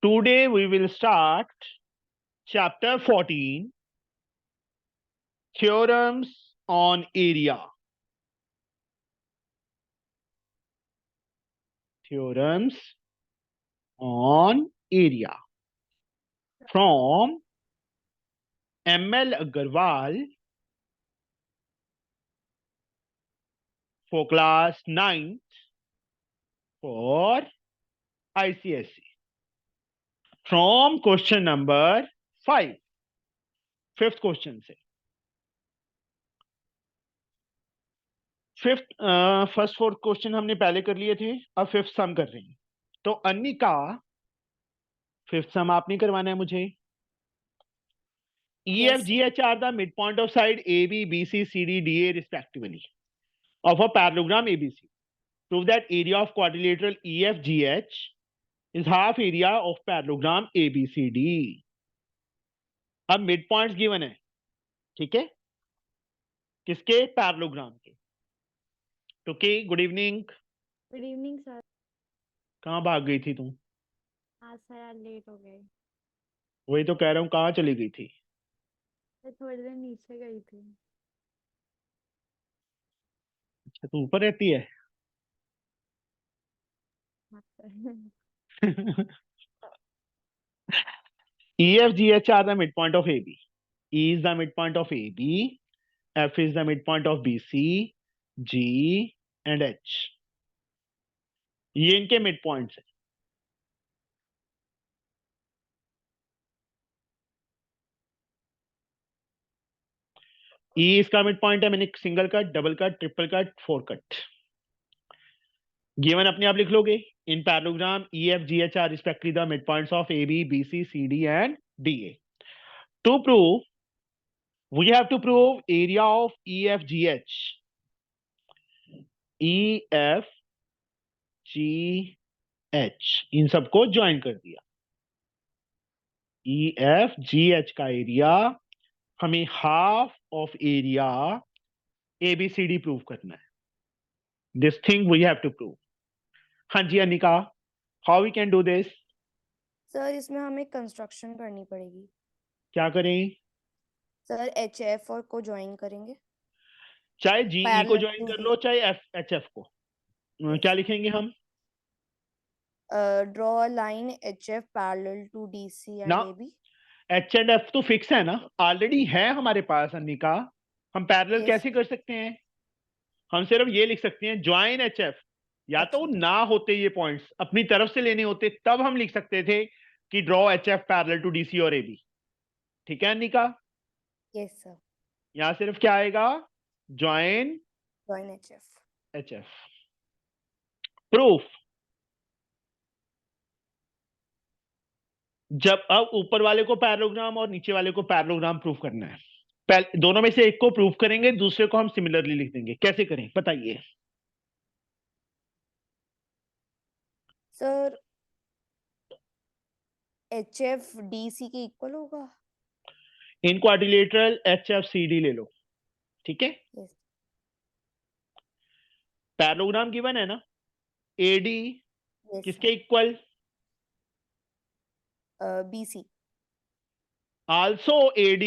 Today we will start chapter 14, Theorems on Area. Theorems on Area. From M.L. Agarwal for class 9th for ICSE. From question number 5. Fifth question से. First 4 question हमने पहले कर लिए थे, अब fifth सम कर रहे हैं. तो अनिका फिफ्थ सम आपने करवाना है मुझे. Yes, EFGH are the midpoint of side AB, BC, CD, DA respectively of a parallelogram ABC. Prove that area of quadrilateral EFGH is half area of parallelogram ABCD. अब मिड पॉइंट्स गिवन है, ठीक है, किसके? Parallelogram के. तो के good evening. Good evening sir. कहाँ भाग गई थी तुम? आज सर लेट हो गए. वही तो कह रहा हूँ, कहाँ चली गई थी? मैं थोड़ी देर नीचे गई थी. अच्छा, तू ऊपर रहती है. हाँ, sir. EFGH are the midpoint of AB. E is the midpoint of AB. F is the midpoint of BC, G and H. ये इनके मिड पॉइंट्स है. E इसका मिड पॉइंट है. मैंने single cut, double cut, triple cut, 4 cut. Given अपने आप लिख लोगे. इन parallelogram EFGH are respectively the midpoints of AB, BC, CD and DA. To prove, we have to prove area of EFGH. EFGH इन सबको join कर दिया. EFGH का area हमें half of area ABCD prove करना है. This thing we have to prove. हाँ जी Anika, how we can do this? Sir इसमें हमें कंस्ट्रक्शन करनी पड़ेगी. क्या करें? सर HF और को ज्वाइन करेंगे. चाहे GE को Parallel ज्वाइन to कर D. लो, चाहे HF को. Yes. क्या लिखेंगे हम? Draw a line HF parallel to DC and ना, AB. H एंड F तो फिक्स है ना, ऑलरेडी है हमारे पास अनिका. हम पैरेलल Yes. कैसे कर सकते हैं? हम सिर्फ ये लिख सकते हैं ज्वाइन HF. या तो ना होते ये पॉइंट्स, अपनी तरफ से लेने होते, तब हम लिख सकते थे कि draw HF parallel to DC और AB. ठीक है अनिका? Yes sir. यहां सिर्फ क्या आएगा? Join Join HF. प्रूफ. जब अब ऊपर वाले को पैरेललोग्राम और नीचे वाले को पैरेललोग्राम प्रूफ करना है. पहले दोनों में से एक को प्रूफ करेंगे, दूसरे को हम सिमिलरली लिख देंगे. कैसे करें बताइए? सर HF DC के इक्वल होगा. इन क्वाड्रिलेटरल HFCD ले लो. ठीक है, Yes. पैरेललोग्राम गिवन है ना. AD Yes किसके sir. Equal? BC. Also AD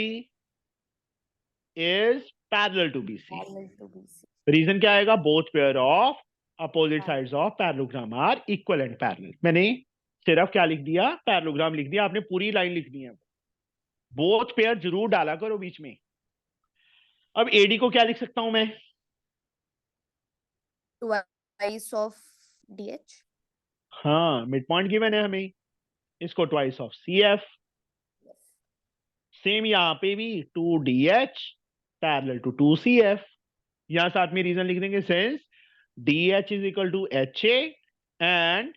is parallel to BC. Parallel to BC. Reason क्या आएगा? Both pair of opposite Parallel. Sides of parallelogram are equal and parallel. मैंने सिर्फ क्या लिख दिया? पैरेललोग्राम लिख दिया. आपने पूरी लाइन लिखनी है. बोथ पेयर जरूर डाला करो बीच में. अब AD को क्या लिख सकता हूं मैं? Twice of DH. हाँ, मिड पॉइंट गिवन है हमें. इसको ट्वाइस ऑफ CF. सेम यहां पे भी 2DH पैरेलल टू 2CF. यहां साथ में रीजन लिख देंगे, since DH is equal to HA and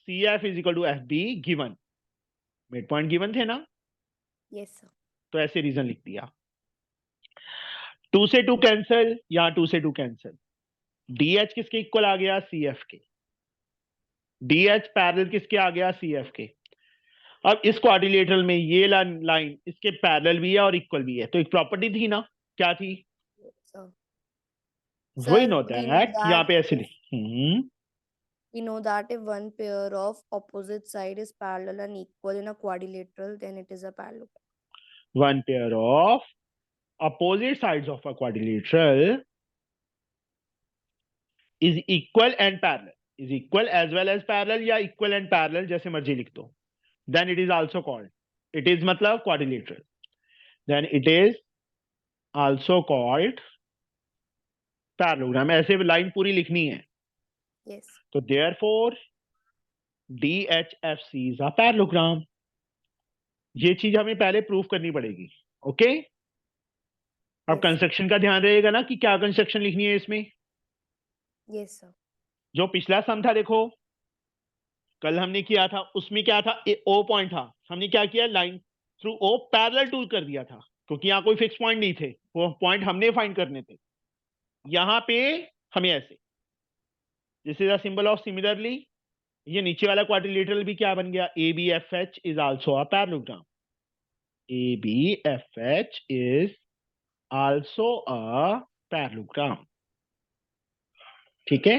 CF is equal to FB given. Midpoint given थे ना, Yes sir. तो ऐसे रीजन लिख दिया. 2 से 2 कैंसिल, यहां 2 से 2 कैंसिल. DH किसके इक्वल आ गया? CF के. DH पैरेलल किसके आ गया? CF के. अब इस क्वाड्रिलेटरल में ये लाइन इसके पैरेलल भी है और इक्वल भी है, तो एक प्रॉपर्टी थी ना, क्या थी? Sir. वही Sir, नो we know दैट. यहां that पे ऐसे लिख. We know that if one pair of opposite side is parallel and equal in a quadrilateral, then it is a parallelogram. One pair of opposite sides of a quadrilateral is equal and parallel. Is equal as well as parallel या equal and parallel जैसे मर्जी लिख दो. Then it is also called. It is मतलब quadrilateral. Then it is also called parallelogram. ऐसे line पूरी लिखनी है. Yes. तो therefore DHFC is a parallelogram. ये चीज हमें पहले प्रूफ करनी पड़ेगी. ओके अब Yes. कंस्ट्रक्शन का ध्यान रहेगा ना कि क्या कंस्ट्रक्शन लिखनी है इसमें. Yes, sir. जो पिछला सम था देखो कल हमने किया था उसमें क्या था ओ पॉइंट था. हमने क्या किया line through O parallel to कर दिया था क्योंकि यहाँ कोई फिक्स पॉइंट नहीं थे. वो पॉइंट हमने फाइंड करने थे. यहाँ पे हमें ऐसे this is a symbol of similarly. ये नीचे वाला क्वाड्रिलेटरल भी क्या बन गया ABFH is also a parallelogram. ABFH is also a parallelogram. ठीक है.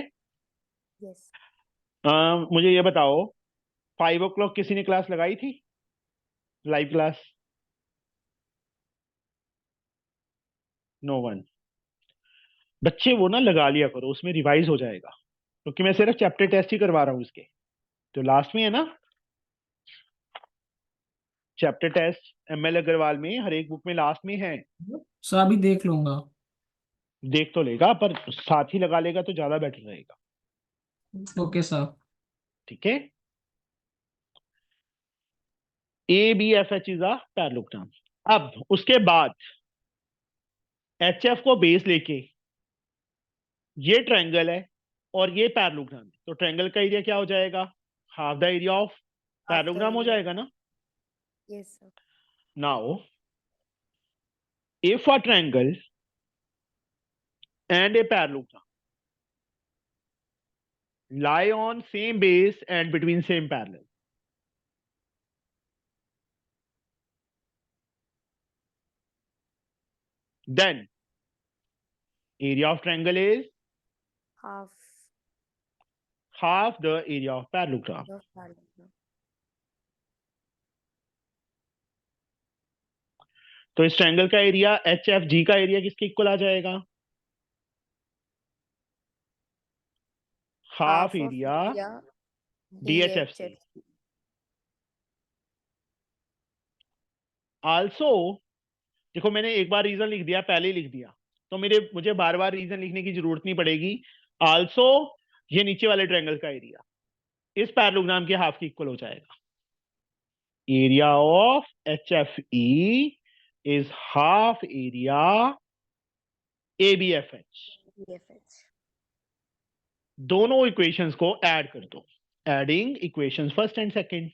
Yes. मुझे ये बताओ 5 o'clock किसी ने क्लास लगाई थी लाइव क्लास. No one. बच्चे वो ना लगा लिया करो उसमें रिवाइज हो जाएगा क्योंकि मैं सिर्फ चैप्टर टेस्ट ही करवा रहा हूँ इसके. तो लास्ट में है ना चैप्टर टेस्ट ML अग्रवाल में हर एक बुक में लास्ट में है. सर अभी देख लूंगा. देख तो लेगा पर साथ ही लगा लेगा तो ज्यादा बेटर रहेगा. Okay sir. ठीक है. ABFH is a parallelogram. अब उसके बाद HF को बेस लेके ये ट्रायंगल है और ये पैरेललोग्राम है तो ट्रायंगल का एरिया क्या हो जाएगा half the area of parallelogram हो area. जाएगा ना. Yes, sir. Now if a triangle and a parallelogram lie on same base and between same parallel, then area of triangle is Half half the area of parallelogram. of parallelogram. तो इस triangle का area HFG का area किसके equal आ जाएगा half Half of area area DHFC. Also देखो मैंने एक बार रीजन लिख दिया पहले ही लिख दिया तो मुझे बार बार रीजन लिखने की जरूरत नहीं पड़ेगी. आल्सो ये नीचे वाले ट्रायंगल का एरिया इस पैरेललोग्राम के हाफ की इक्वल हो जाएगा. Area of HFE is half area ABFH. BFH. दोनों इक्वेशंस को ऐड कर दो. Adding equations first and second.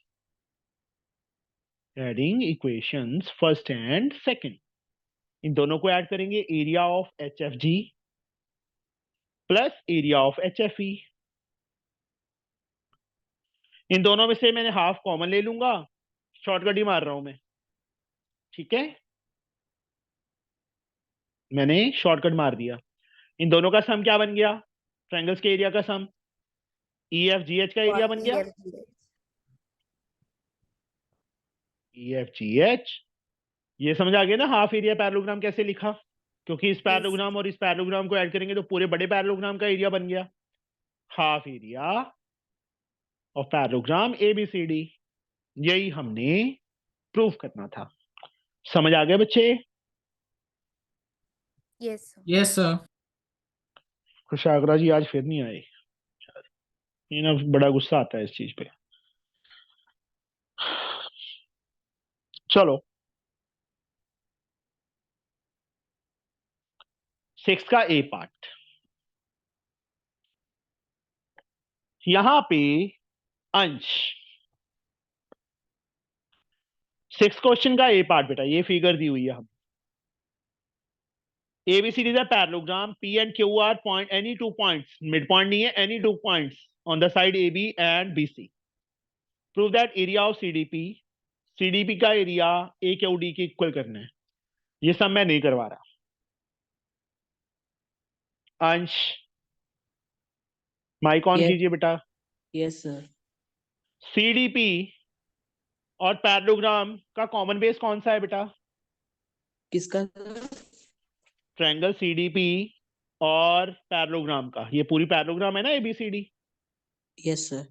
Adding equations first and second. इन दोनों को ऐड करेंगे area of HFG plus area of HFE. इन दोनों में से मैंने हाफ कॉमन ले लूंगा. शॉर्टकट ही मार रहा हूं मैं. ठीक है मैंने शॉर्टकट मार दिया. इन दोनों का सम क्या बन गया ट्रायंगल्स के एरिया का सम EFGH का एरिया बन गया. EFGH. EFGH ये समझ आ गया ना हाफ एरिया पैरेललोग्राम कैसे लिखा क्योंकि इस पैरेललोग्राम और इस पैरेललोग्राम को ऐड करेंगे तो पूरे बड़े पैरेललोग्राम का एरिया बन गया half area of parallelogram ABCD. यही हमने प्रूफ करना था. समझ आ गया बच्चे. Yes, sir. Yes sir. Khushagra ji आज फिर नहीं आए. ये ना बड़ा गुस्सा आता है इस चीज पे. चलो 6 का A पार्ट. यहां पे अंश 6 क्वेश्चन का A पार्ट बेटा ये फिगर दी हुई है हम. ABCD is a parallelogram. P and Q are any 2 points. Midpoint नहीं है any 2 points on the side AB and BC. Prove that area of CDP का एरिया AQD के इक्वल करना है. ये सब मैं नहीं करवा रहा. अंश माइक ऑन Yes. कीजिए बेटा. Yes sir. सीडीपी और पैरेललोग्राम का कॉमन बेस कौन सा है बेटा? किसका सर? ट्रायंगल सीडीपी और पैरेललोग्राम का, ये पूरी पैरेललोग्राम है ना ABCD, yes sir.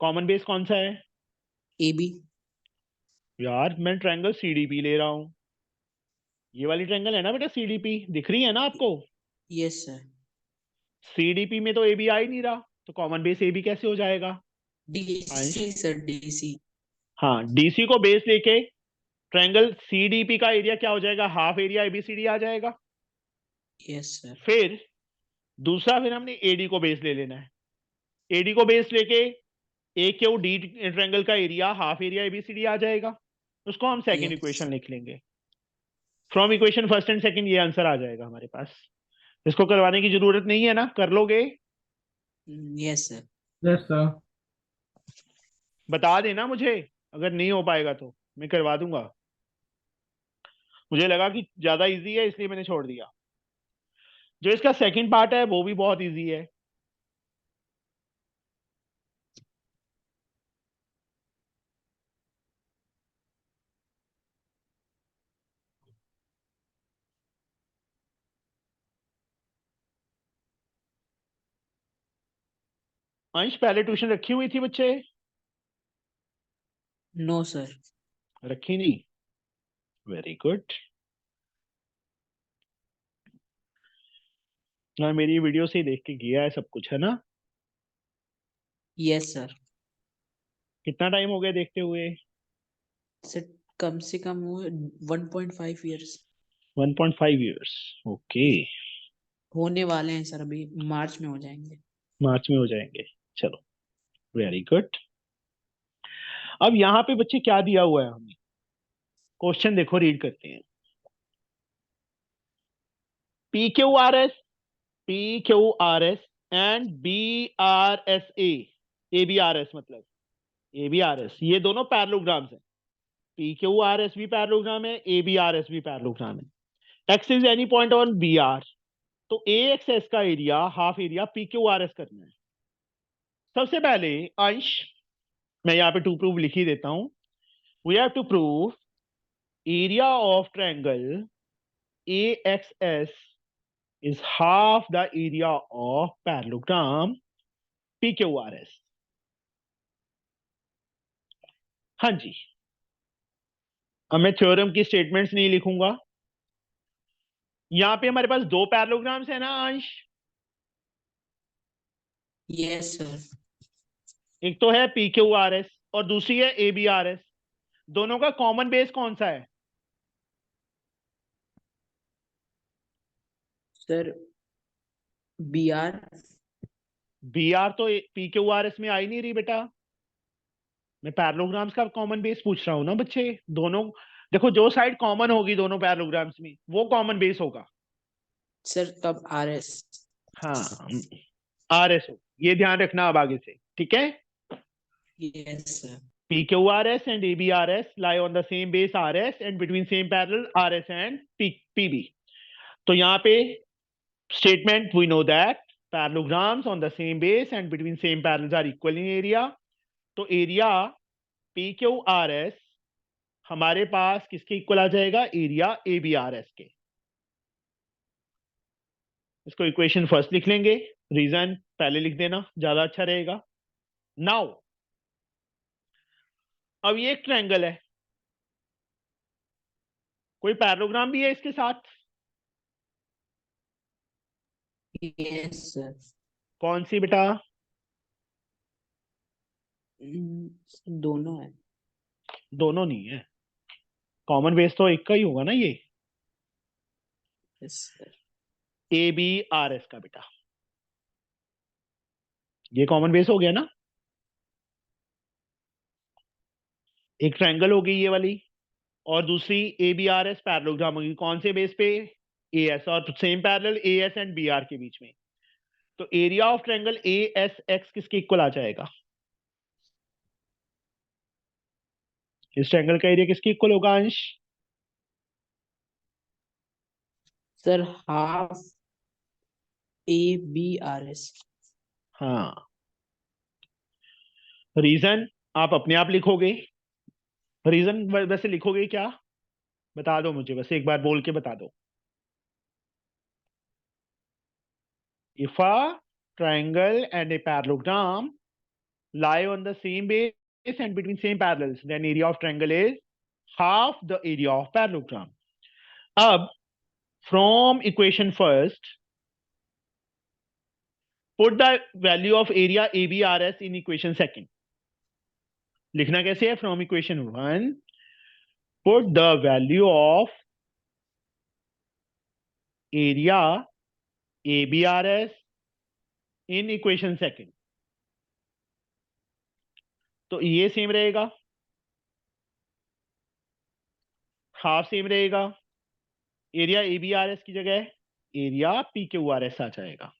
Common base कौन सा है? A B. यार मैं ट्रायंगल सीडीपी ले रहा हूँ, ये वाली ट्रायंगल है ना बेटा सीडीपी, दिख रही है ना आपको? Yes sir. सीडीपी में तो ए बी आ ही नहीं रहा, तो कॉमन बेस ए बी कैसे हो जाएगा? अंश, डीसी सर, डीसी। हाँ डीसी को बेस लेके ट्रायंगल सीडीपी का एरिया क्या हो जाएगा? हाफ एरिया एबीसीडी आ जाएगा। Yes sir. फिर दूसरा, फिर हमने एडी को बेस ले लेना है। एडी को बेस लेके ए क्यू डी ट्रायंगल का एरिया हाफ एरिया एबीसीडी आ जाएगा, उसको हम सेकंड यस। इक्वेशन लिख लेंगे। From equation first and second ये आंसर आ जाएगा हमारे पास। इसको करवाने की जरूरत नहीं है ना, कर लोगे? Yes sir. Yes sir. बता देना मुझे, अगर नहीं हो पाएगा तो मैं करवा दूंगा। मुझे लगा कि ज्यादा इजी है इसलिए मैंने छोड़ दिया। जो इसका सेकंड पार्ट है वो भी बहुत इजी है। अंश पहले ट्यूशन रखी हुई थी बच्चे? No sir. रखी नहीं? Very good. ना मेरी वीडियो से ही देख के किया है सब कुछ, है ना? Yes sir. कितना टाइम हो गया देखते हुए? सर कम से कम वो 1.5 ईयर्स 1.5 इयर्स। ओके, होने वाले हैं सर, अभी मार्च में हो जाएंगे। मार्च में हो जाएंगे। चलो, वेरी गुड। अब यहाँ पे बच्चे क्या दिया हुआ है हमें? क्वेश्चन देखो, रीड करते हैं। P Q R S, P Q R S and B R S A B R S, मतलब ए बी आर एस, ये दोनों पैरेललोग्राम्स हैं। पी क्यू आर एस भी पैरेललोग्राम है, ए बी आर एस भी parallelogram है। X is any point on B R, तो A X S का area half area P Q R S करना है। सबसे पहले अंश, मैं यहाँ पे टू प्रूव लिख ही देता हूं। We have to prove area of triangle A X S is half the area of parallelogram PQRS। हाँ जी, अब मैं थ्योरम की स्टेटमेंट्स नहीं लिखूंगा। यहां पे हमारे पास दो पैरेललोग्राम्स है ना अंश? Yes sir. एक तो है PQRS और दूसरी है ABRS। दोनों का कॉमन बेस कौन सा है? Sir B R. BR तो PQRS में आ ही नहीं रही बेटा। मैं पैरेललोग्राम्स का कॉमन बेस पूछ रहा हूं ना बच्चे। दोनों देखो, जो साइड कॉमन होगी दोनों पैरेललोग्राम्स में वो कॉमन बेस होगा। सर तब आर एस। हाँ, RS हो, ये ध्यान रखना अब आगे से, ठीक है? Yes sir. PQRS and ABRS lie on the same base RS and between same parallel RS and PB। तो यहाँ पे statement we know that parallelograms on the same base and between same parallels are equal in area। तो area PQRS हमारे पास किसके equal आ जाएगा? Area ABRS के। इसको इक्वेशन फर्स्ट लिख लेंगे, रीजन पहले लिख देना ज्यादा अच्छा रहेगा। नाउ अब ये एक ट्रायंगल है, कोई पैरेललोग्राम भी है इसके साथ? Yes sir. कौन सी बेटा? दोनों है। दोनों नहीं है, कॉमन बेस तो एक का ही होगा ना ये, यस सर। ABRS का बेटा। ये कॉमन बेस हो गया ना। एक ट्रायंगल होगी ये वाली, और दूसरी ABRS पैरेललोग्राम होगी। कौन से बेस पे? AS, और same parallel AS and BR के बीच में। तो एरिया ऑफ ट्रायंगल ASX किसके इक्वल आ जाएगा? इस ट्रायंगल का एरिया किसके इक्वल होगा Ansh? Sir half A B R S. हाँ, रीजन आप अपने आप लिखोगे, रीजन वैसे लिखोगे क्या, बता दो मुझे, बस एक बार बोल के बता दो। If a triangle and a parallelogram lie on the same base and between same parallels, then area of triangle is half the area of parallelogram. अब from equation first, put the value of area ABRS in equation second. लिखना कैसे है? From equation 1, put the value of area ABRS in equation second. तो ये same रहेगा, half same रहेगा, area ABRS की जगह एरिया PQRS आ जाएगा।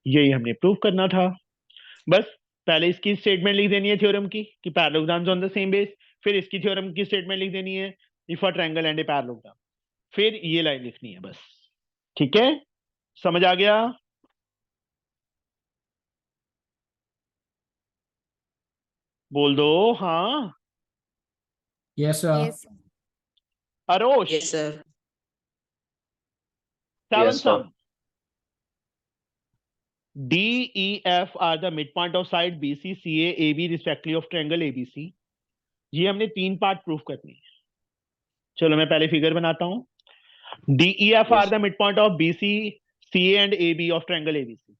यही हमने प्रूव करना था। बस पहले इसकी स्टेटमेंट लिख देनी है थ्योरम की कि parallelograms on the same base, फिर इसकी थ्योरम की स्टेटमेंट लिख देनी है if a triangle and a parallelogram, फिर ये लाइन लिखनी है बस। ठीक है, समझ आ गया? बोल दो हाँ। Yes sir. Yes. अरोश, Yes, sir. seven Yes, sir. sum. D, E, F are the midpoint of side BC, CA, AB respectively of triangle ABC. ये हमने तीन पार्ट प्रूफ करनी है। चलो मैं पहले फिगर बनाता हूं। D, E, F are Yes. the midpoint of BC, CA and AB of triangle ABC.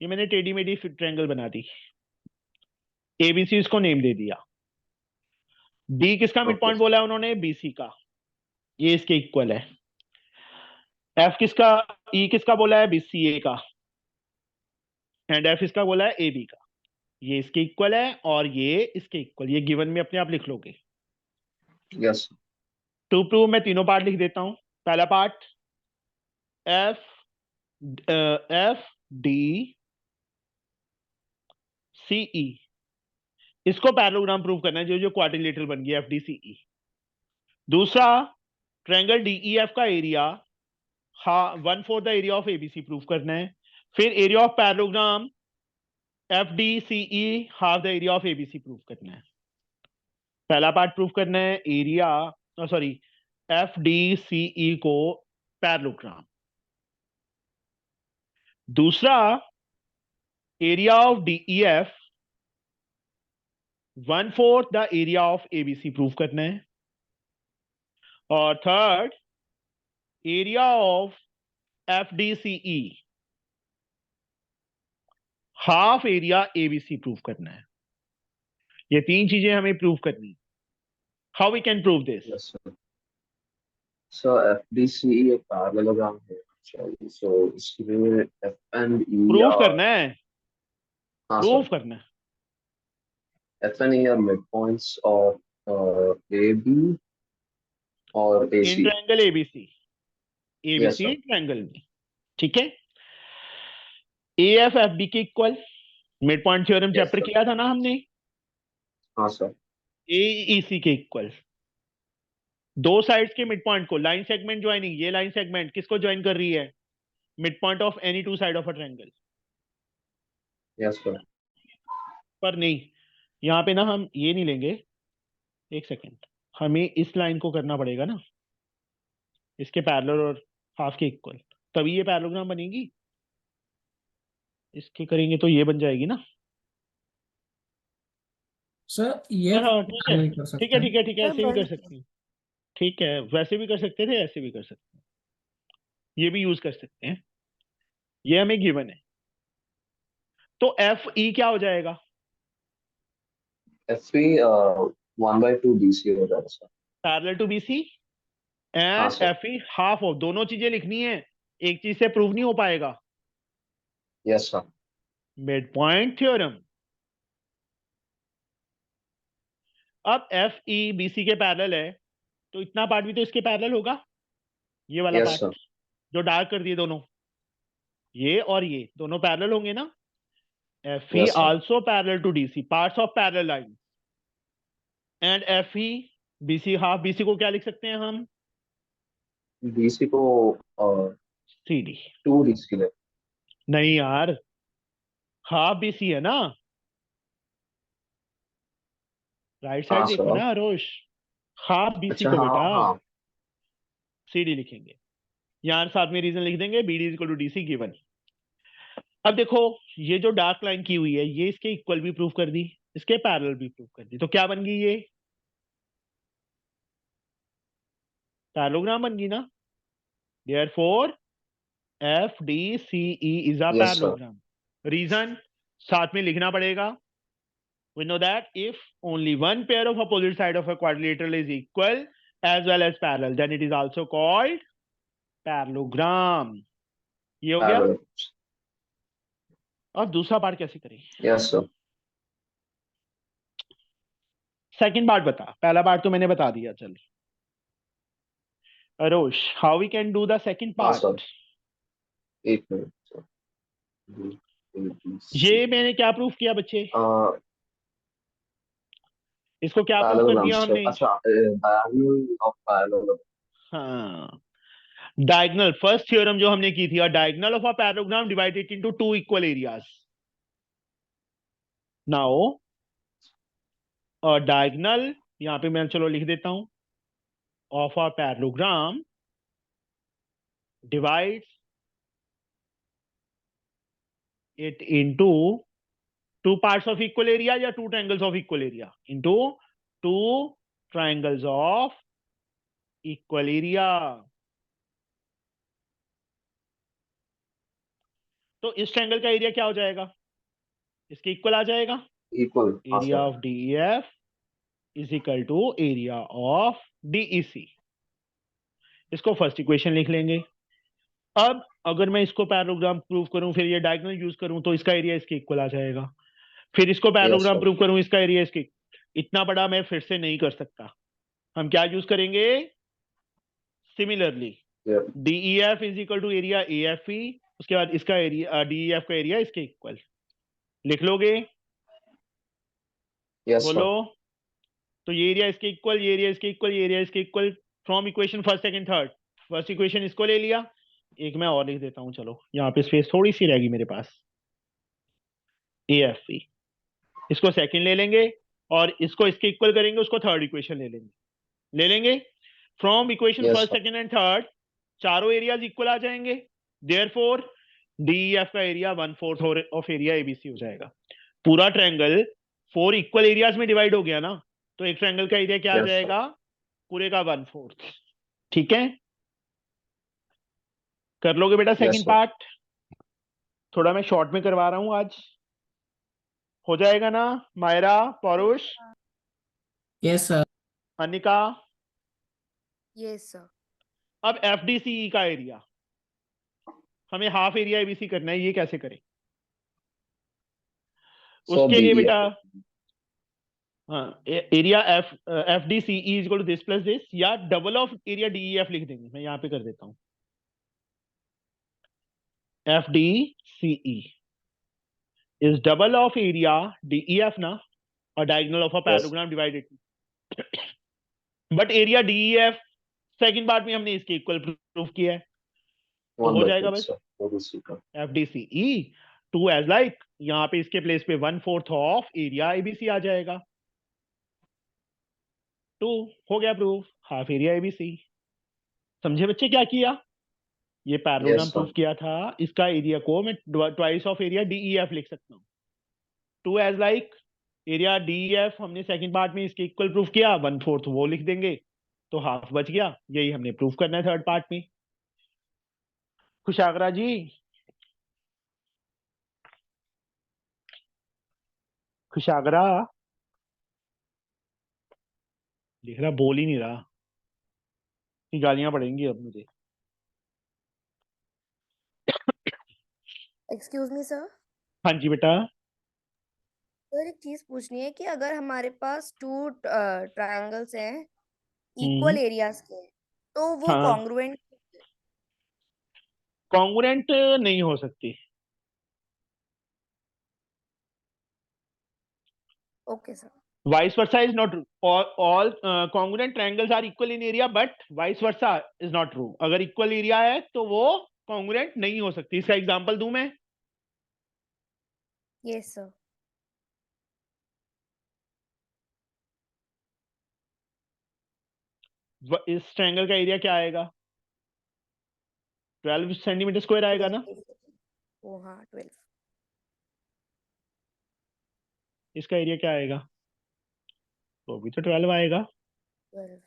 ये मैंने टेढ़ी मेढ़ी ट्रायंगल बना दी, ABC इसको नेम दे दिया। D किसका मिड पॉइंट बोला है उन्होंने? BC का, ये इसके इक्वल है। F किसका, E किसका बोला है? BCA का, एंड F इसका बोला है AB का। ये इसके इक्वल है और ये इसके इक्वल, ये गिवन में अपने आप लिख लोगे। Yes. टू प्रूव मैं तीनों पार्ट लिख देता हूं। पहला पार्ट F D CE, इसको पैरेललोग्राम प्रूव करना है जो जो क्वाड्रिलेटरल बन गया FDCE। दूसरा ट्रायंगल DEF का area 1/4 the area of ABC prove करना है। फिर area of parallelogram FDCE half the area of ABC prove करना है। पहला पार्ट प्रूव करना है एरिया, सॉरी FDCE को पैरेललोग्राम। दूसरा area of DEF 1/4 the area of ABC prove करना है। और third area of FDCE half area ABC prove करना है। ये तीन चीजें हमें प्रूव करनी। How we can prove this? Yes, sir. So FDCE एक parallelogram है actually. So इसके लिए F and E prove are करना है, हाँ प्रूव sir. करना है। F and E are midpoints of AB और इन AC. Triangle ABC, Yes, ABC sir. Triangle में। ठीक है, AF FB के equal, mid point theorem Yes, chapter sir. किया था ना हमने। हाँ sir. AEC के इक्वल, दो साइड्स के मिड पॉइंट को, लाइन सेगमेंट ज्वाइनिंग, ये लाइन सेगमेंट किसको ज्वाइन कर रही है? Mid point of any two side of a triangle. Yes, sir. पर नहीं, यहाँ पे ना हम ये नहीं लेंगे, एक सेकेंड, हमें इस लाइन को करना पड़ेगा ना, इसके पैरेलल और हाफ के इक्वल, तभी ये पैरेललोग्राम बनेगी। इसके करेंगे तो ये बन जाएगी ना। सर ये हाँ ठीक है, नहीं कर ठीक सकते है, ठीक है, ठीक है, सर ऐसे भी कर बन सकते हैं। ठीक है, वैसे भी कर सकते थे, ऐसे भी कर सकते हैं, ये भी यूज कर सकते हैं। ये हमें गिवन है, तो FE क्या हो जाएगा? FE 1/2 BC हो जाएगा sir. पैरेलल टू BC हाँ and sir. FE half of, दोनों चीजें लिखनी है, एक चीज से प्रूव नहीं हो पाएगा। Yes, sir. Mid point theorem. अब FE BC के पैरेलल है, तो इतना पार्ट भी तो इसके पैरेलल होगा, ये वाला Yes, पार्ट sir. जो डार्क कर दिए दोनों, ये और ये दोनों पैरेलल होंगे ना। FE Yes, sir. also parallel to DC, parts of parallel line, and FE BC half, BC को क्या लिख सकते हैं हम? BC को CD। 2 DC ले. नहीं यार, हाफ बीसी है ना, राइट हाँ साइड देखो सर। ना रोश, हाफ बीसी अच्छा को हाँ बेटा हाँ। सीडी लिखेंगे, यहाँ साथ में रीजन लिख देंगे, BD is equal to DC given. अब देखो, ये जो डार्क लाइन की हुई है ये इसके इक्वल भी प्रूव कर दी, इसके पैरेलल भी प्रूव कर दी, तो क्या बन गई ये पैरेललोग्राम बन गई ना। Therefore F D C E is a yes sir. Parallelogram. Reason साथ में लिखना पड़ेगा। We know that if only one pair of opposite side of a quadrilateral is equal as well as parallel, then it is also called parallelogram. ये हो गया। अब दूसरा part कैसे करें? Yes sir. सेकंड पार्ट बता, पहला पार्ट तो मैंने बता दिया। चल Arosh, how we can do the second हाँ पार्ट? सर, एक मिनट सर। ये मैंने क्या प्रूफ किया बच्चे? पैरेललोग्राम इसको क्या प्रूफ कर दिया सर। हमने? अच्छा, डायगोनल ऑफ पैरेललोग्राम। हाँ, डायगोनल फर्स्ट थ्योरम जो हमने की थी, diagonal of a parallelogram divided into two equal areas. Now diagonal यहां पे मैं चलो लिख देता हूं, of a parallelogram divides it into two parts of equal area या two triangles of equal area, into two triangles of equal area। तो इस ट्रायंगल का एरिया क्या हो जाएगा? इसके इक्वल आ जाएगा। इक्वल, हाँ area sir. Of DEF is equal to area of DEC। इसको फर्स्ट इक्वेशन लिख लेंगे। अब अगर मैं इसको पैरेललोग्राम प्रूव करूं, फिर ये डायगोनल यूज करूं, तो इसका एरिया इसके इक्वल आ जाएगा। फिर इसको यस पैरेललोग्राम सर। प्रूव करूं, इसका एरिया इसके, इतना बड़ा मैं फिर से नहीं कर सकता। हम क्या यूज करेंगे? Similarly DEF is equal to area AFE, उसके बाद इसका एरिया DEF का एरिया इसके इक्वल। लिख लोगे? यस बोलो। सर। तो ये एरिया इसके इक्वल, ये एरिया इसके इक्वल, ये एरिया इसके equal, from equation first second third. First equation इसको ले लिया, एक मैं और लिख देता हूं, चलो यहाँ पे स्पेस थोड़ी सी रहेगी मेरे पास, AFE। इसको सेकंड ले लेंगे और इसको इसके इक्वल करेंगे, उसको थर्ड इक्वेशन ले लेंगे। From equation yes first sir. Second and third चारों एरियाज इक्वल आ जाएंगे। देयरफॉर DEF का एरिया 1/4 ऑफ एरिया ABC हो जाएगा। पूरा ट्रायंगल 4 इक्वल एरियाज में डिवाइड हो गया ना, तो एक ट्रायंगल का एरिया क्या आ यस सर। जाएगा? पूरे का 1/4। ठीक है, कर लोगे बेटा यस सेकंड सर। पार्ट? थोड़ा मैं शॉर्ट में करवा रहा हूं आज, हो जाएगा ना? मायरा, पौरुष, Yes, sir. Anika. Yes sir. अब FDCE का एरिया, हमें हाफ एरिया ABC करना है, ये कैसे करें? सो उसके लिए DEF बेटा हाँ, area FDCE is equal to this plus this, या डबल ऑफ एरिया DEF लिख देंगे। मैं यहाँ पे कर देता हूँ, FDCE is double of area DEF ना, और diagonal of a parallelogram divided. But area DEF second part में हमने इसके इक्वल प्रूफ किया है, तो हो जाएगा बस FDCE 2 एज लाइक, यहाँ पे इसके प्लेस पे 1/4 ऑफ एरिया ABC आ जाएगा। 2 हो गया प्रूफ, हाफ एरिया ABC। समझे बच्चे क्या किया? ये पैरेललोग्राम Yes, sir. प्रूफ किया था, इसका एरिया को मैं ट्वाइस ऑफ एरिया DEF लिख सकता हूँ। 2 एज लाइक एरिया DEF हमने सेकंड पार्ट में इसके इक्वल प्रूफ किया, 1/4 वो लिख देंगे, तो हाफ बच गया। यही हमने प्रूफ करना है थर्ड पार्ट में। खुशागरा जी, खुशागरा देख रहा, बोल ही नहीं रहा, गालियां पड़ेंगी अब मुझे। Excuse me sir. हाँ जी बेटा। सर एक चीज पूछनी है कि अगर हमारे पास टू ट्रायंगल्स हैं इक्वल एरियाज के, तो वो हाँ, कॉन्ग्रुएंट? कॉन्ग्रुएंट नहीं हो सकती। Okay sir. Vice versa is not true. All congruent triangles are equal in area, but vice versa is not true. अगर इक्वल एरिया है तो वो कॉन्ग्रुएंट नहीं हो सकती। इसका एग्जांपल दूं मैं? Yes, sir. इस ट्रायंगल का एरिया क्या आएगा? 12 सेंटीमीटर स्क्वायर आएगा ना? ओ हाँ 12. इसका एरिया क्या आएगा? तो भी तो 12 आएगा। 12.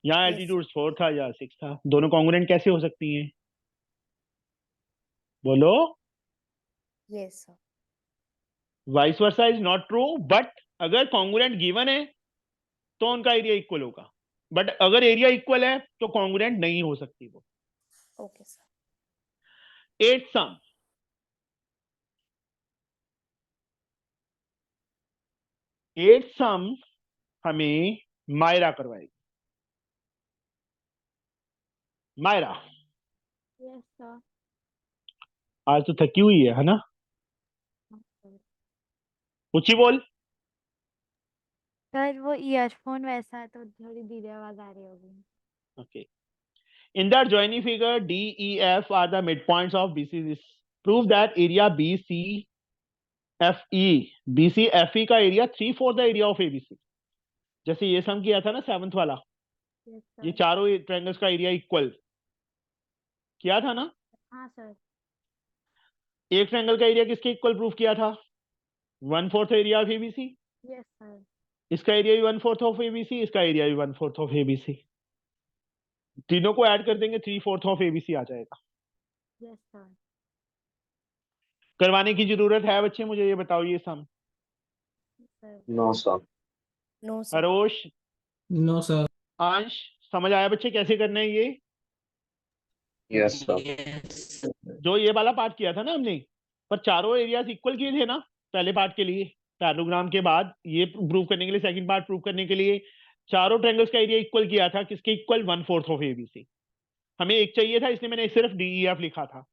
यहाँ Yes, एल्टीट्यूड 4 था या 6 था, दोनों कॉन्ग्रुएंट कैसे हो सकती हैं? बोलो। yes, sir. Vice versa is not true, but अगर कॉन्ग्रुएंट गिवन है तो उनका एरिया इक्वल होगा, बट अगर एरिया इक्वल है तो कॉन्ग्रुएंट नहीं हो सकती वो। Okay, sir. 8th सम, हमें मायरा करवाएगी। Myra yes sir. आज तो थकी हुई है ना? ऊंची बोल। सर वो ईयरफोन वैसा है तो थोड़ी धीरे आवाज आ रही होगी। Okay. In the adjoining figure, D, E, F are the midpoints of BC. Prove that area BCFE, BCFE का area 3/4 the area of ABC. जैसे ये सम किया था ना 7th वाला, यस ये सर। चारों ट्रायंगल्स का एरिया इक्वल किया था ना? हाँ सर। एक ट्रायंगल का एरिया किसके इक्वल प्रूफ किया था? 1/4 area of ABC. Yes sir. इसका एरिया भी 1/4 ऑफ एबीसी, इसका एरिया भी 1/4 ऑफ एबीसी। तीनों को ऐड कर देंगे 3/4 ऑफ एबीसी आ जाएगा। Yes sir. करवाने की जरूरत है बच्चे? मुझे ये बताओ ये sum. Sir No, sir. No, sir. Harosh, No, sir. अंश, समझ आया बच्चे कैसे करना है ये? Yes, sir. Yes, sir. जो ये वाला पार्ट किया था ना हमने, पर चारों एरियाज इक्वल किए थे ना पहले पार्ट के लिए, पैरेललोग्राम के बाद ये प्रूव करने के लिए, सेकंड पार्ट प्रूव करने के लिए चारों ट्रायंगल्स का एरिया इक्वल किया था। किसके इक्वल? 1/4 of ABC. हमें एक चाहिए था, इसलिए मैंने सिर्फ डीईएफ लिखा था।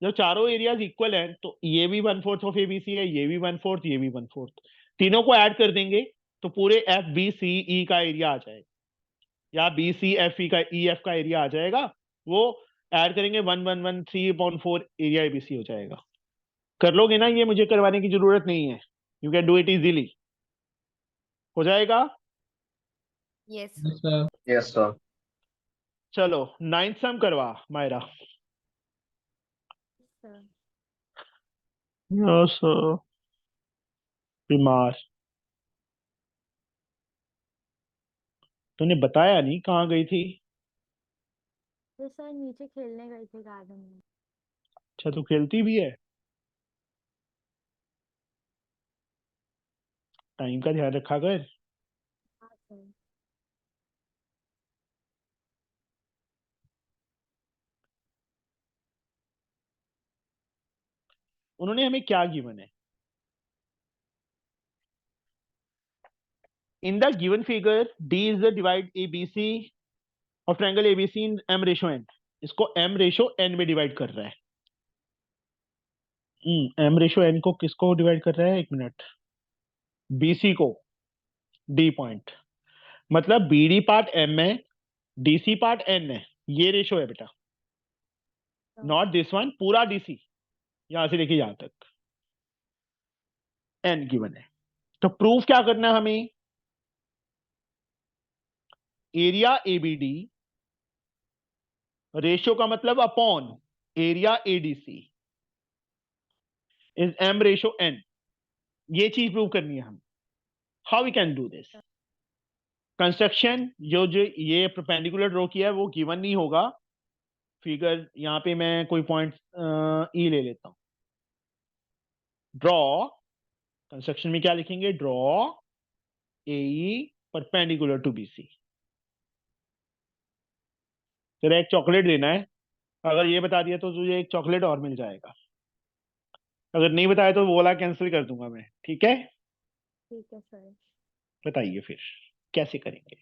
जब चारों एरियाज इक्वल हैं तो ये भी 1/4 ऑफ एबीसी है, ये भी 1/4, ये भी 1/4, तीनों को ऐड कर देंगे तो पूरे एफ बी सी ई का एरिया आ जाएगा, या बी सी एफ ई का ई एफ का एरिया आ जाएगा। वो ऐड करेंगे 1113/4 एरिया एबीसी हो जाएगा। कर लोगे ना ये? मुझे करवाने की जरूरत नहीं है, you can do it easily. हो जाएगा? Yes, sir. Yes, sir. Yes, sir. चलो 9th सम करवा मायरा। सर। यस बीमार, तूने बताया नहीं कहाँ गई थी? ये सर नीचे खेलने गए थे गार्डन में। अच्छा तू खेलती भी है? टाइम का ध्यान रखा कर। हाँ सर। उन्होंने हमें क्या गिवन है? In the given figure, D is the divide ABC of triangle ABC in M ratio n. इसको M ratio n में डिवाइड कर रहा है। M ratio n को किसको डिवाइड कर रहा है? एक मिनट। BC को D पॉइंट, मतलब BD पार्ट M है, DC पार्ट N है, ये रेशो है बेटा, नॉट दिस वन। पूरा DC यहां से लेके यहां तक N गिवन है। तो प्रूफ क्या करना है हमें? एरिया ABD, रेशियो का मतलब upon area ADC is M ratio N। ये चीज प्रूव करनी है हमें। How we can do this? Construction जो जो ये परपेंडिकुलर ड्रॉ किया है वो गिवन नहीं होगा। फिगर यहाँ पे मैं कोई पॉइंट ई ले लेता हूं। ड्रॉ, कंस्ट्रक्शन में क्या लिखेंगे? Draw a perpendicular to BC. तेरा एक चॉकलेट देना है, अगर ये बता दिया तो तुझे एक चॉकलेट और मिल जाएगा, अगर नहीं बताया तो वो वाला कैंसिल कर दूंगा मैं, ठीक है? ठीक है सर। बताइए फिर कैसे करेंगे?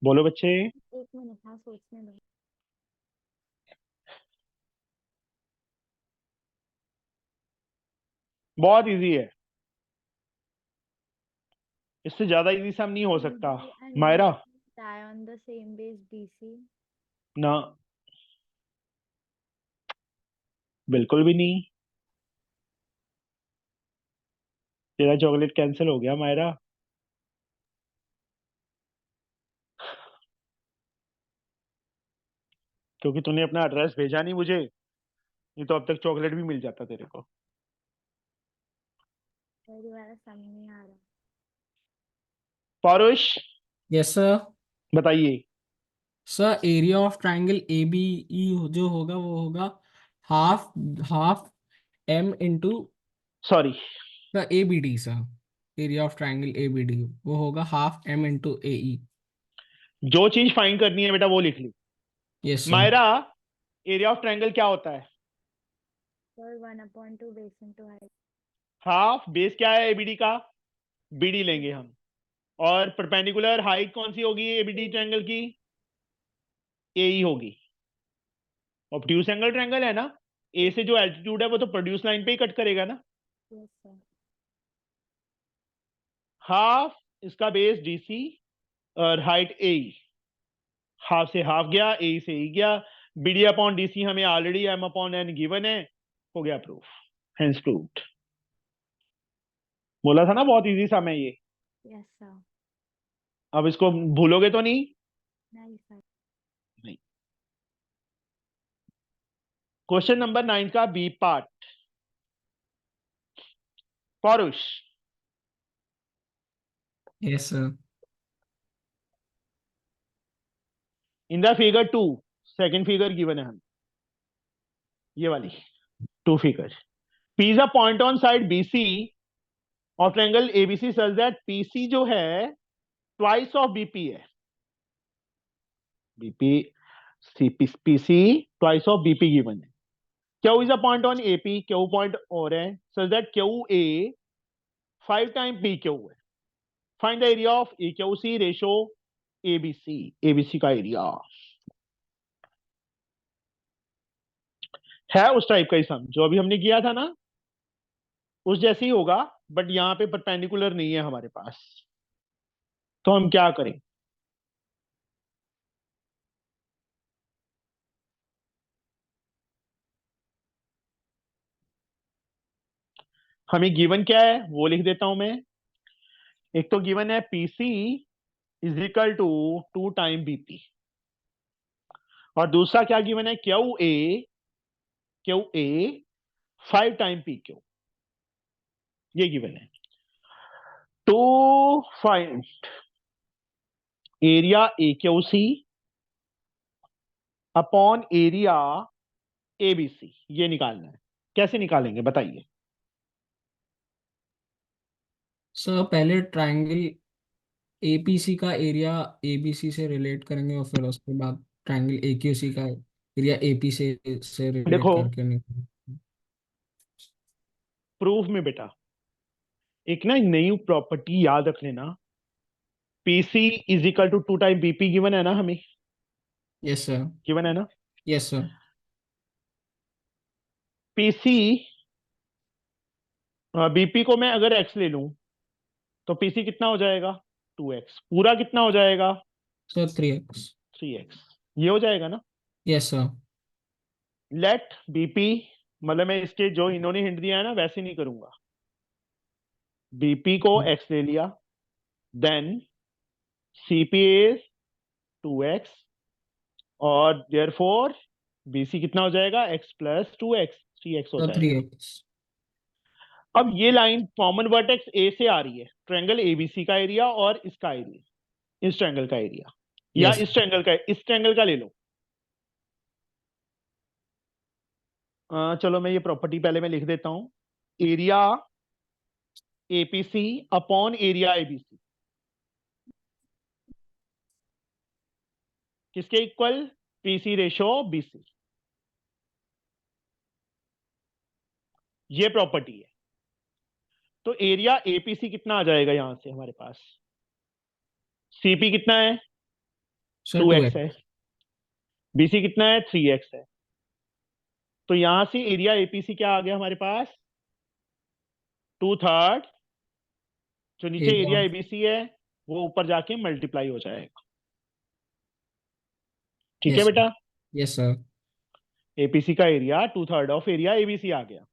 बोलो बच्चे। एक मिनट हाँ सोचने दो। बहुत इजी है, इससे ज्यादा इजी सम नहीं हो सकता। BD and Myra BC lie on the same base BC. ना, बिल्कुल भी नहीं। तेरा चॉकलेट कैंसिल हो गया मायरा। क्योंकि तूने अपना एड्रेस भेजा नहीं मुझे, नहीं तो अब तक चॉकलेट भी मिल जाता तेरे को। सर दोबारा समझ नहीं आ रहा। Paurush yes sir. बताइए। Sir area of triangle A B E जो होगा वो होगा half half M into sorry, A B D sir. Area of triangle A B D वो होगा half M into A E. जो चीज फाइंड करनी है बेटा वो लिख ली। Yes sir. Myra, area of triangle क्या होता है? Sir 1/2 base into height. Half base क्या है एबीडी का? बीडी लेंगे हम। और परपेंडिकुलर हाइट कौन सी होगी एबीडी ट्रायंगल की? एई होगी। ऑब्ट्यूस एंगल ट्रायंगल है ना, ए से जो एल्टीट्यूड है वो तो प्रोड्यूस लाइन पे ही कट करेगा ना। Yes sir. हाफ इसका बेस डीसी और हाइट एई। हाफ से हाफ गया, ए से ई गया। बीडी अपॉन डीसी हमें already M upon N given है, हो गया प्रूफ, हेंस प्रूव्ड। बोला था ना बहुत इजी सा मैं ये। Yes sir. अब इसको भूलोगे तो नहीं? नहीं सर। नहीं। क्वेश्चन नंबर 9 का बी पार्ट। पौरुष, yes sir. In the figure 2, second figure given है हम, ये वाली 2 figure. P is a point on side BC of triangle ABC such that PC जो है twice of BP है। BP PC twice of BP given है। Q is a point on AP, Q point और है such that QA 5 times PQ है। Find the area of EQC ratio ABC, ABC का area है उस type का ही सम जो अभी हमने किया था ना, उस जैसे ही होगा, बट यहाँ पे परपेंडिकुलर नहीं है हमारे पास। तो हम क्या करें? हमें गिवन क्या है वो लिख देता हूं मैं। एक तो गिवन है PC is equal to 2 time BP, और दूसरा क्या गिवन है? Q A 5 time P Q, ये गिवन है। To find area A Q C upon area ABC, ये निकालना है। कैसे निकालेंगे बताइए? सर पहले ट्राइंगल एपीसी का एरिया एबीसी से रिलेट करेंगे और फिर उसके बाद ट्राइंगल एक्यूसी का एरिया एपी से रिलेट देखो करके निकालेंगे। प्रूफ में बेटा एक ना नई प्रॉपर्टी याद रख लेना। PC is equal to 2 time BP given है ना हमें, यस सर। गिवन है ना। Yes sir. पीसी बीपी को मैं अगर एक्स ले लूं तो पीसी कितना हो जाएगा? 2x। पूरा कितना हो जाएगा? Sir 3x। 3x। ये हो जाएगा ना। Yes sir. लेट बीपी, मतलब मैं इसके जो इन्होंने हिंट दिया है ना वैसे नहीं करूंगा। बीपी को x ले लिया, देन सीपी इज 2x, और देयरफॉर बीसी कितना हो जाएगा? x प्लस 2x, 3x हो सर जाएगा। 3x। अब ये लाइन कॉमन वर्टेक्स ए से आ रही है, ट्रायंगल एबीसी का एरिया और इसका एरिया, इस ट्रायंगल का एरिया, या यस। इस ट्रायंगल का ले लो। चलो मैं ये प्रॉपर्टी पहले मैं लिख देता हूं। Area APC upon area ABC किसके इक्वल? PC ratio BC. ये प्रॉपर्टी है। तो एरिया एपीसी कितना आ जाएगा यहां से हमारे पास? सीपी कितना है? Sir 2x 2x। है। बीसी कितना है? 3x है। तो यहां से एरिया एपीसी क्या आ गया हमारे पास? 2/3। जो नीचे एरिया। एरिया एबीसी है वो ऊपर जाके मल्टीप्लाई हो जाएगा। ठीक है यस। बेटा। Yes sir. एपीसी का एरिया 2/3 ऑफ एरिया एबीसी आ गया।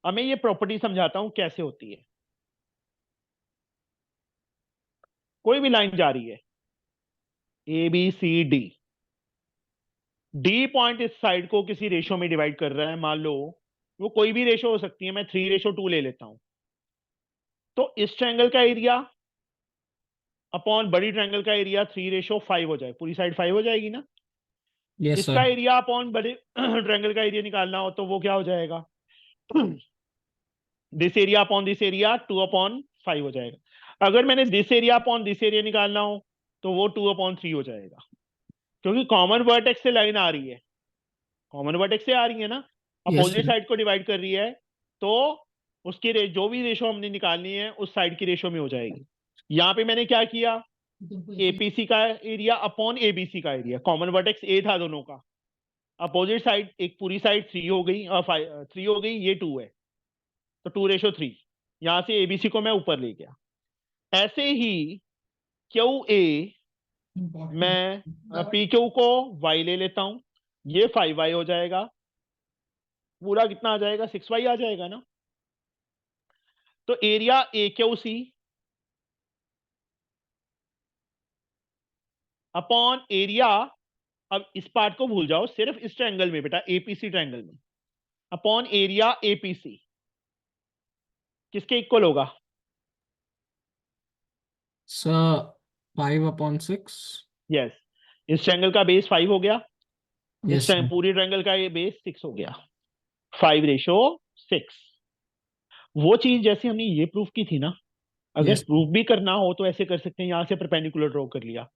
अब मैं ये प्रॉपर्टी समझाता हूं कैसे होती है। कोई भी लाइन जा रही है A B C D, D point इस साइड को किसी रेशो में डिवाइड कर रहा है, मान लो वो कोई भी रेशो हो सकती है, मैं 3:2 ले लेता हूं। तो इस ट्रायंगल का एरिया अपॉन बड़ी ट्रायंगल का एरिया 3:5 हो जाए, पूरी साइड 5 हो जाएगी ना। यस इसका सर। एरिया अपॉन बड़े ट्रायंगल का एरिया निकालना हो तो वो क्या हो जाएगा, this area upon this area 2/5 हो जाएगा। अगर मैंने this area upon this area निकालना हो तो वो 2/3 हो जाएगा, क्योंकि कॉमन वर्टेक्स से लाइन आ रही है, कॉमन वर्टेक्स से आ रही है ना, यस अपोजिट सर। साइड को डिवाइड कर रही है, तो उसकी जो भी रेशो हमने निकालनी है उस साइड की रेशो में हो जाएगी। यहाँ पे मैंने क्या किया, एपीसी का एरिया अपॉन एबीसी का एरिया, कॉमन वर्टेक्स ए था दोनों का, अपोजिट साइड एक पूरी साइड 3 हो गई और 3 हो गई, ये 2 है तो 2:3। यहां से एबीसी को मैं ऊपर ले गया। ऐसे ही क्यू ए, मैं पी क्यू को वाई ले लेता हूं, ये 5y हो जाएगा, पूरा कितना आ जाएगा, 6y आ जाएगा ना। तो area A Q C upon area, अब इस पार्ट को भूल जाओ, सिर्फ इस ट्रायंगल में बेटा, एपीसी ट्रायंगल में, अपॉन एरिया एपीसी किसके इक्वल होगा, सर 5/6। यस, इस ट्रायंगल का बेस 5 हो गया, यस इस सर। पूरी ट्रायंगल का ये बेस 6 हो गया, 5:6। वो चीज जैसे हमने ये प्रूफ की थी ना, अगर यस प्रूफ भी करना हो तो ऐसे कर सकते हैं, यहां से परपेंडिकुलर ड्रॉ कर लिया,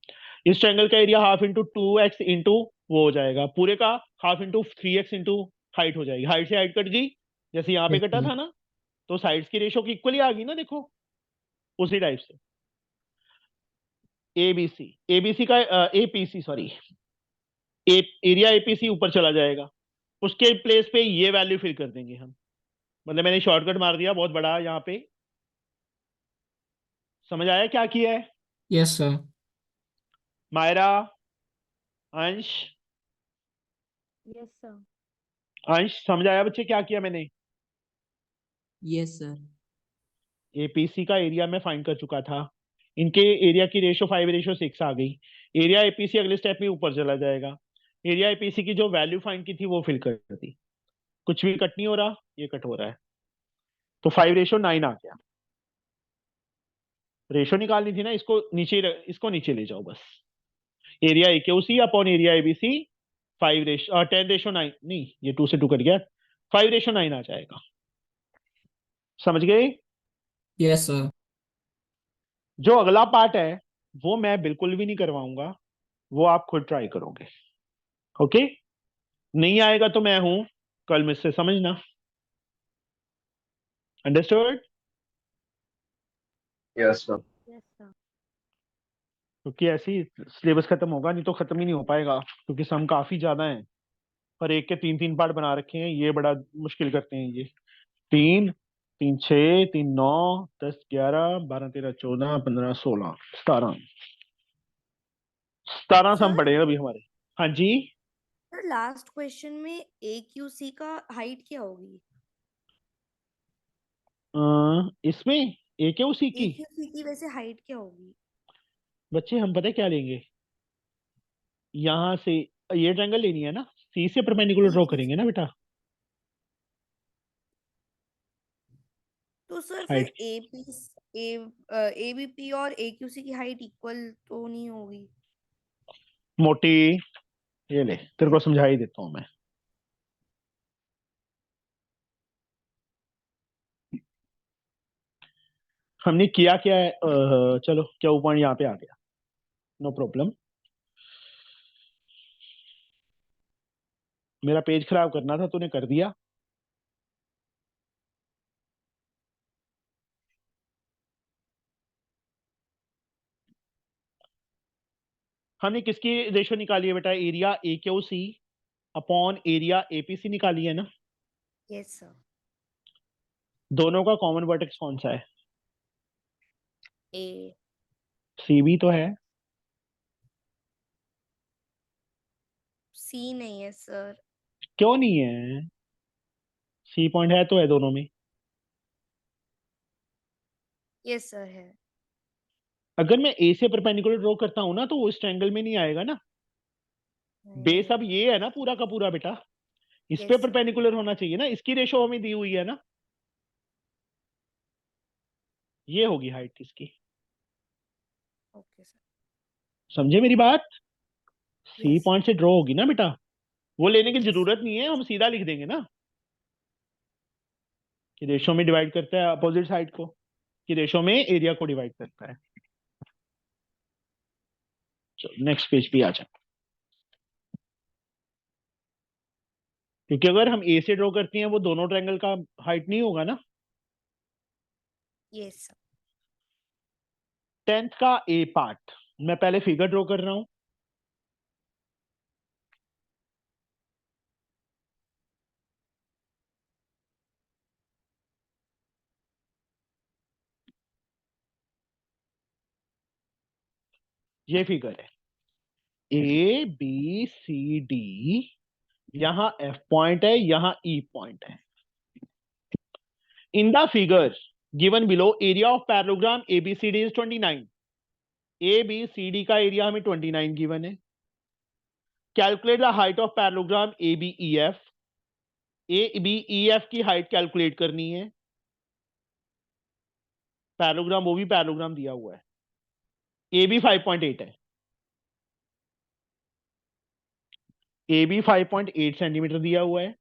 इस ट्रायंगल का area half into 2x into वो हो जाएगा, पूरे का half into 3x into height हो जाएगी, हाइट से हाइट कट गई, जैसे यहाँ पे यस कटा सर। था ना, तो साइड्स की रेशो की इक्वली आ गई ना, देखो उसी टाइप से। एबीसी, एबीसी का एपीसी सॉरी, एरिया एपीसी ऊपर चला जाएगा, उसके प्लेस पे ये वैल्यू फिल कर देंगे हम, मतलब मैंने शॉर्टकट मार दिया बहुत बड़ा यहाँ पे। समझ आया क्या किया है, यस सर। मायरा, अंश, यस सर। अंश समझ आया बच्चे क्या किया मैंने। Yes, sir. एपीसी का एरिया मैं फाइंड कर चुका था, इनके एरिया की रेशो 5:6 आ गई, एरिया एपीसी अगले स्टेप में ऊपर चला जाएगा, एरिया एपीसी की जो वैल्यू फाइंड की थी वो फिल कर दी, कुछ भी कट नहीं हो रहा, ये कट हो रहा है, तो 5:9 आ गया। रेशो निकालनी थी ना, इसको नीचे ले जाओ बस, area AQC upon area ABC 10:9, नहीं ये 2 से 2 कट गया, 5:9 आ जाएगा। समझ गए। Yes sir. जो अगला पार्ट है वो मैं बिल्कुल भी नहीं करवाऊंगा, वो आप खुद ट्राई करोगे, ओके। नहीं आएगा तो मैं हूं, कल मुझसे समझना, understood. Yes, sir. Yes sir. क्योंकि ऐसे ही सिलेबस खत्म होगा, नहीं तो खत्म ही नहीं हो पाएगा, क्योंकि सम काफी ज्यादा हैं और एक के 3-3 पार्ट बना रखे हैं, ये बड़ा मुश्किल करते हैं ये। 3 3 6 3 9 10 11 12 13 14 15 16 17 सम सर पड़े हैं अभी हमारे। हाँ जी, सर लास्ट क्वेश्चन में ए क्यू सी का हाइट क्या होगी, इसमें एक है उसी ए की, क्यू सी की वैसे हाइट क्या होगी। बच्चे हम पता है क्या लेंगे, यहाँ से ये ट्रायंगल लेनी है ना, सी से परपेंडिकुलर ए ड्रॉ क्यू करेंगे सी, ना बेटा, तो सर फिर height A P A B P और ए क्यू सी की हाइट इक्वल तो नहीं होगी। मोटी, ये ले तेरे को समझा ही देता हूँ मैं। हमने किया क्या है, चलो क्या पॉइंट यहाँ पे आ गया, नो प्रॉब्लम। मेरा पेज खराब करना था तूने कर दिया। हमने किसकी रेशो निकाली है बेटा, area AQC upon area APC निकाली है ना। Yes sir. दोनों का कॉमन वर्टेक्स कौन सा है, ए CB तो है, सी नहीं है सर, क्यों नहीं है? सी पॉइंट है तो है दोनों में। यस सर है। अगर मैं ए से परपेंडिकुलर ड्रॉ करता हूं ना तो वो इस ट्रायंगल में नहीं आएगा ना। बेस अब नहीं। ये है ना पूरा का पूरा बेटा, इस पे यस सर। परपेंडिकुलर होना चाहिए ना, इसकी रेशो हमें दी हुई है ना, ये होगी हाइट इसकी। Okay sir. समझे मेरी बात? सी यस। पॉइंट से ड्रॉ होगी ना बेटा, वो लेने की यस। जरूरत नहीं है, हम सीधा लिख देंगे ना कि रेशो में डिवाइड करता है अपोजिट साइड को, कि रेशो में एरिया को डिवाइड करता है। चलो नेक्स्ट पेज पे आ जाए, क्योंकि अगर हम ए से ड्रॉ करते हैं वो दोनों ट्रायंगल का हाइट नहीं होगा ना। Yes sir. 10th का ए पार्ट, मैं पहले फिगर ड्रॉ कर रहा हूं। ये फिगर है ए बी सी डी, यहां एफ पॉइंट है, यहां ई पॉइंट है। In the figure given below area of parallelogram ABCD is 29। A B C D का एरिया हमें 29 गिवन है। Calculate the height of parallelogram A B E F. A B E F की height calculate करनी है। Parallelogram, वो भी parallelogram दिया हुआ है। ए बी 5.8 है, ए बी 5.8 सेंटीमीटर दिया हुआ है।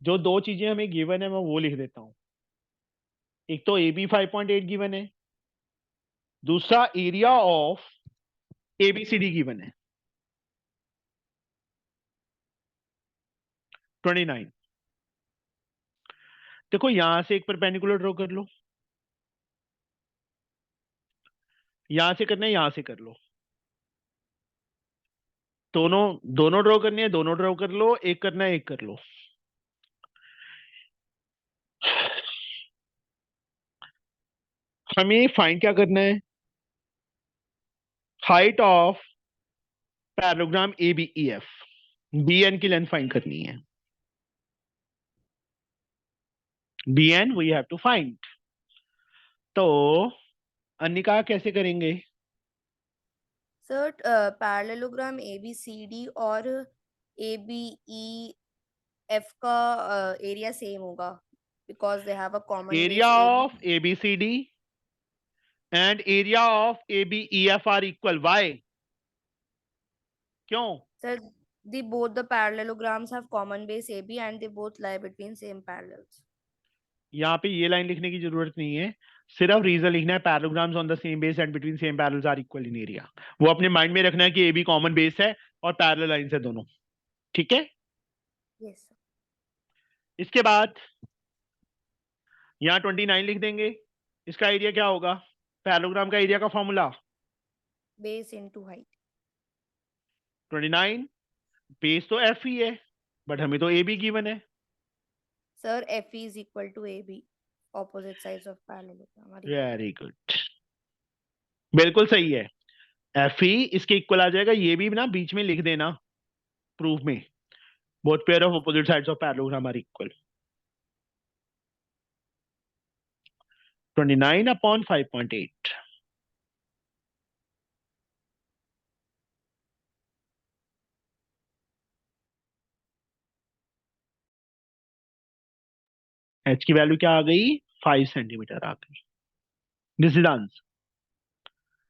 जो दो चीजें हमें गिवन है मैं वो लिख देता हूं। एक तो ए बी 5.8 गिवन है, दूसरा एरिया ऑफ एबीसीडी गिवन है 29। देखो यहां से एक परपेंडिकुलर ड्रॉ कर लो, यहां से करना है, यहां से कर लो। दोनों दोनों ड्रॉ करनी है, दोनों ड्रॉ कर लो, एक करना है एक कर लो। हमें फाइंड क्या करना है? Height of parallelogram A B E F, B N की लेंथ फाइंड करनी है। B N we have to find. तो अनिका कैसे करेंगे? सर पैरेललोग्राम ABCD और ABEF का एरिया सेम होगा because they have a common area base AB। Of ABCD and area of A B E F are equal. Why? क्यों? Sir, both the parallelograms have common base AB and they both lie between same parallels. यहाँ पे ये line लिखने की जरूरत नहीं है, सिर्फ रीजन लिखना है parallelograms on the same base and between same parallels are equal in area. वो अपने माइंड में रखना है कि ए बी कॉमन बेस है और पैरेलल लाइंस है दोनों। ठीक है। Yes, sir. इसके बाद यहाँ 29 लिख देंगे। इसका एरिया क्या होगा? पैरेललोग्राम का एरिया का formula Base into height. 29, base तो एफ ही है बट हमें तो ए बी गिवन है। Sir, FE is equal to AB. Opposite sides of parallelogram are equal. Very good, बिल्कुल सही है। एफ ही इसके इक्वल आ जाएगा, ये भी ना बीच में लिख देना प्रूफ में, both pair of opposite sides of parallelogram are equal। 29 upon 5.8। H की वैल्यू क्या आ गई? 5 सेंटीमीटर आ गई। This is answer.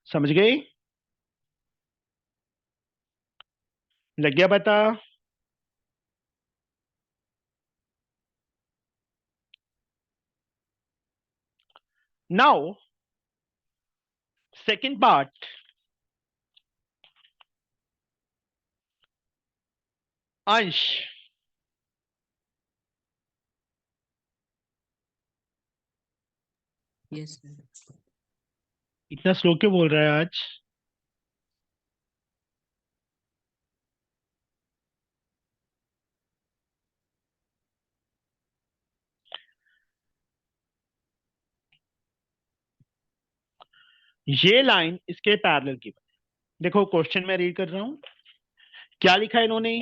समझ गए? लग गया पता? नाउ सेकेंड पार्ट, अंश। Yes, sir. इतना स्लो क्यों बोल रहा है आज? ये लाइन इसके पैरेलल की बने। देखो क्वेश्चन मैं रीड कर रहा हूं, क्या लिखा है इन्होंने?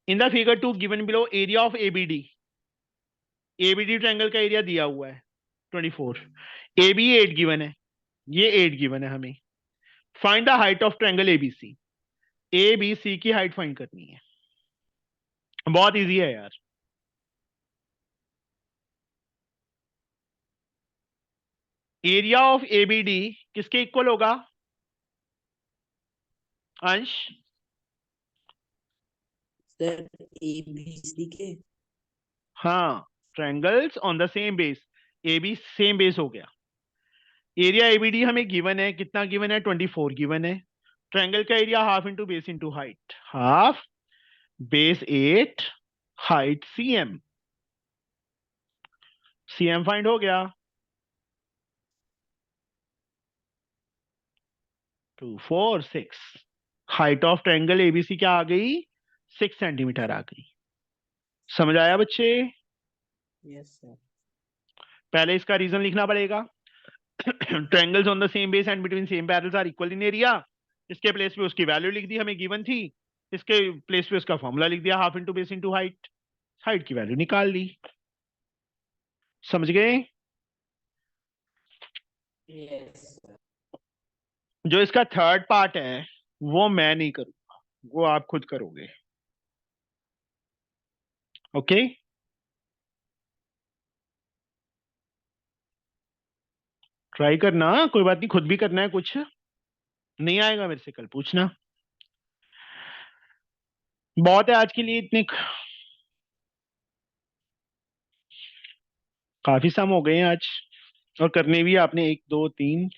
इन the figure 2 given below area of ABD, ABD triangle का एरिया दिया हुआ है 24, AB 8 गिवन है, ये 8 गिवन है हमें। Find the height of triangle ABC, ABC की हाइट फाइंड करनी है, बहुत इजी है यार। एरिया ऑफ एबीडी किसके इक्वल होगा अंश? सर ABC के। हाँ, triangles on the same base, AB same base हो गया। एरिया एबीडी हमें गिवन है, कितना गिवन है 24 गिवन है। ट्रायंगल का area half into base into height, half base 8 height CM, CM find हो गया 2 4 6। हाइट ऑफ ट्रायंगल एबीसी क्या आ गई 6 सेंटीमीटर आ गई। समझ आया बच्चे? Yes sir. पहले इसका रीजन लिखना पड़ेगा। Triangles on the same base and between same parallels are equal in area. इसके प्लेस पे उसकी वैल्यू लिख दी, हमें गिवन थी। इसके प्लेस पे उसका फॉर्मूला लिख दिया, half into base into height, height की वैल्यू निकाल ली। समझ गए? Yes sir. जो इसका थर्ड पार्ट है वो मैं नहीं करूंगा, वो आप खुद करोगे। ओके? ट्राई करना, कोई बात नहीं, खुद भी करना है। कुछ नहीं आएगा मेरे से कल पूछना। बहुत है आज के लिए, इतने काफी सम हो गए हैं आज, और करने भी आपने 1 2 3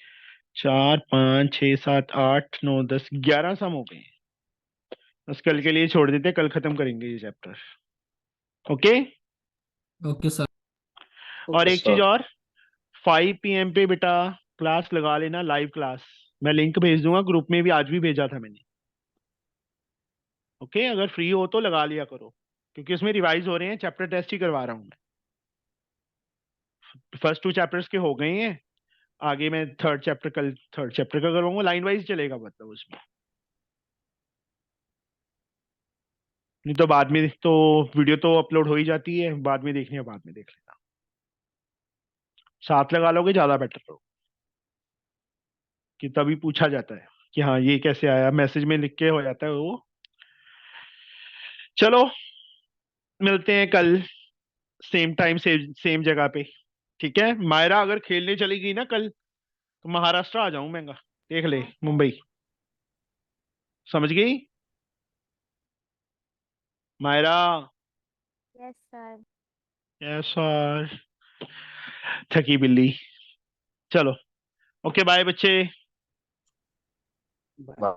4 5 6 7 8 9 10 11 सम हो गए हैं। बस कल के लिए छोड़ देते, कल खत्म करेंगे ये चैप्टर। ओके? Okay sir. और Yes, एक चीज sir. और, 5 PM पे बेटा क्लास लगा लेना, लाइव क्लास। मैं लिंक भेज दूंगा, ग्रुप में भी आज भी भेजा था मैंने। ओके? अगर फ्री हो तो लगा लिया करो, क्योंकि उसमें रिवाइज हो रहे हैं, चैप्टर टेस्ट ही करवा रहा हूँ मैं। फर्स्ट 2 चैप्टर्स के हो गए हैं, आगे मैं थर्ड चैप्टर कल थर्ड चैप्टर का करवाऊंगा, लाइन वाइज चलेगा मतलब उसमें। नहीं तो बाद में तो वीडियो तो अपलोड हो ही जाती है, बाद में देखनी है, बाद में देख लेना। साथ लगा लोगे ज्यादा बेटर हो, कि तभी पूछा जाता है कि हाँ ये कैसे आया, मैसेज में लिख के हो जाता है वो। चलो मिलते हैं कल सेम टाइम से सेम जगह पे, ठीक है? मायरा अगर खेलने चली गई ना कल, तो महाराष्ट्र आ जाऊं मैं, देख ले, मुंबई। समझ गई Myra? Yes sir. Yes sir. थकी बिल्ली। चलो, ओके बाय बच्चे। बाय।